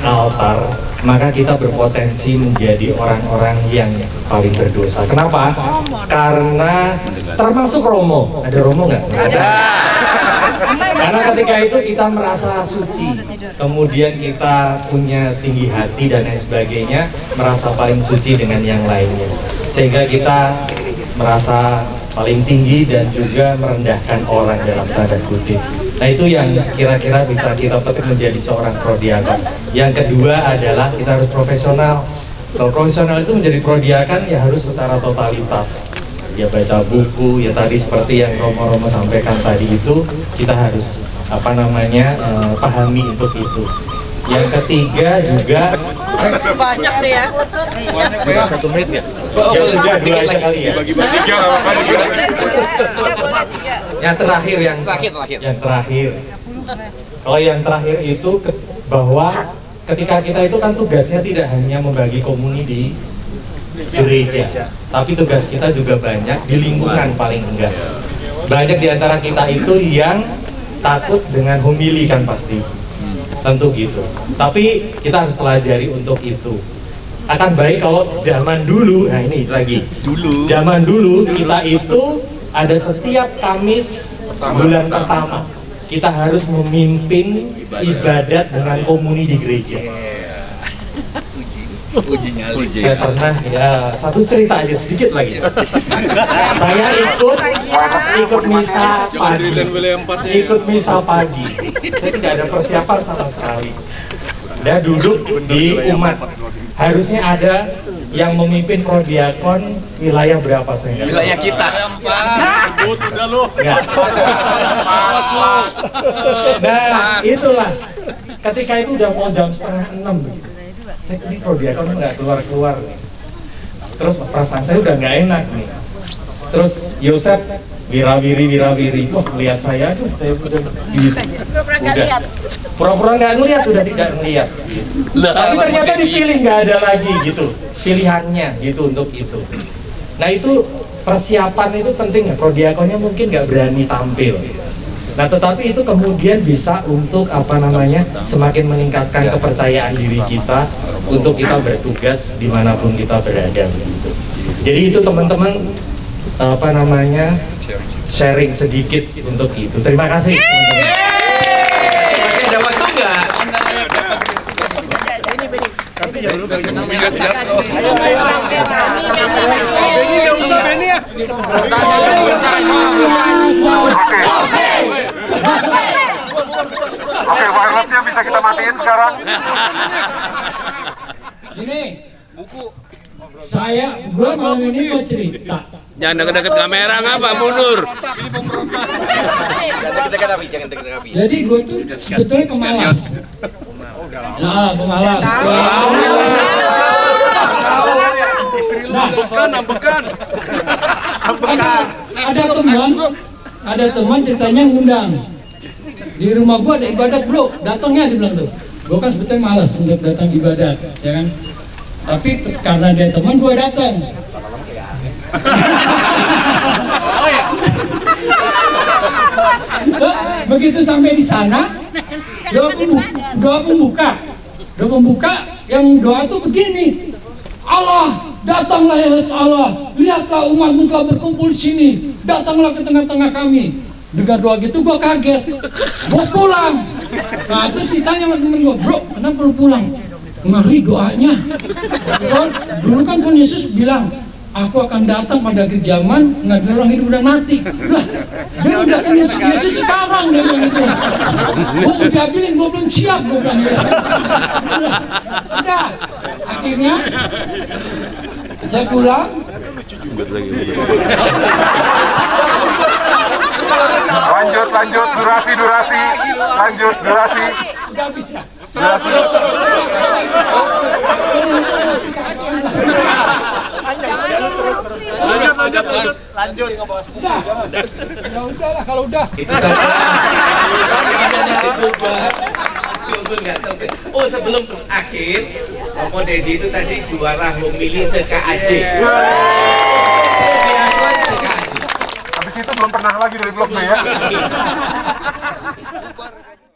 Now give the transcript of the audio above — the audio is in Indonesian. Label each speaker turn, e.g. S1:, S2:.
S1: altar, maka kita berpotensi menjadi orang-orang yang paling berdosa. Kenapa? Karena termasuk Romo. Ada Romo nggak? Ada. Karena ketika itu kita merasa suci, kemudian kita punya tinggi hati dan lain sebagainya, merasa paling suci dengan yang lainnya, sehingga kita merasa paling tinggi dan juga merendahkan orang dalam tanda kutip. Nah, itu yang kira-kira bisa kita petik menjadi seorang prodiakon. Yang kedua adalah kita harus profesional. Kalau profesional itu menjadi prodiakon ya harus secara totalitas. Ya baca buku, ya tadi seperti yang Romo sampaikan tadi itu, kita harus pahami untuk itu. Yang ketiga juga
S2: banyak deh ya.
S1: Banyak 1 menit ya? Ya sudah 2 aja kali ya.
S3: Bagi-bagi 3 apa-apa.
S1: Yang terakhir kalau yang terakhir itu bahwa ketika kita itu kan tugasnya tidak hanya membagi komuni di gereja, tapi tugas kita juga banyak di lingkungan paling enggak. Banyak di antara kita itu yang takut dengan homili kan pasti. Tentu gitu. Tapi kita harus pelajari untuk itu. Akan baik kalau zaman dulu, nah ini lagi. Zaman dulu kita itu ada setiap Kamis bulan pertama kita harus memimpin ibadat dengan komuni di gereja. Saya pernah ya, satu cerita aja sedikit lagi. Saya ikut misa pagi. Saya tidak ada persiapan sama sekali. Dia duduk di umat. Harusnya ada yang memimpin prodiakon wilayah berapa saya?
S4: Wilayah kita.
S3: Sebut udah lu.
S1: Nah, itulah. Ketika itu udah mau jam 5:30 gitu. Saya ini prodiakon nggak keluar nih. Terus perasaan saya udah nggak enak nih. Terus Yosef wirawiri, wah lihat saya tuh, saya udah gitu. Pura-pura nggak ngelihat, udah tidak ngelihat. Gitu. Tapi ternyata dipilih, nggak ada lagi gitu pilihannya gitu untuk itu. Nah itu persiapan itu penting ya. Prodiakonnya mungkin nggak berani tampil. Nah tetapi itu kemudian bisa untuk semakin meningkatkan kepercayaan diri kita untuk kita bertugas dimanapun kita berada gitu. Jadi itu teman-teman sharing sedikit untuk itu. Terima kasih.
S4: Masih ada waktu nggak?
S3: Nggak siap loh. Beni nggak usah Beni ya.
S5: Oke, wirelessnya bisa kita matiin sekarang.
S6: Ini gue malam ini mau cerita.
S7: Jangan deket-deket kamera, ngapa mundur?
S4: Jangan deket api.
S6: Jadi gue tuh sebetulnya pemalas. Nah, pemalas.
S3: Nambekan.
S6: Ada teman ceritanya ngundang. Di rumah gua ada ibadat bro, datangnya dibilang tuh. Gua kan sebetulnya malas untuk datang ibadat, ya kan. Tapi karena dia teman gua datang. Begitu sampai di sana, doa pembuka yang doa itu begini. Allah, datanglah ya Allah, lihatlah umatmu telah berkumpul di sini, datanglah ke tengah-tengah kami. Dengar doa gitu gua kaget, gua pulang. Nah terus ditanya sama temen gua, bro kenapa lu pulang? Ngeri doanya. Dulu kan Tuhan Yesus bilang, aku akan datang pada akhir zaman, ngadil orang hidup dan mati. Lah, dia udah datang Yesus sekarang dia bilang gitu. Gua mau diambilin, gua belum siap, gua bilang gitu. Udah, akhirnya saya pulang.
S5: Lanjut, durasi. Lanjut, durasi.
S6: Udah habis ya?
S5: Durasi.
S3: Lanjut.
S6: Ya udah lah kalau udah.
S4: Oh sebelum akhir, Om Deddy itu tadi juara homili se-KAJ.
S5: Habis itu belum pernah lagi dari vlognya ya.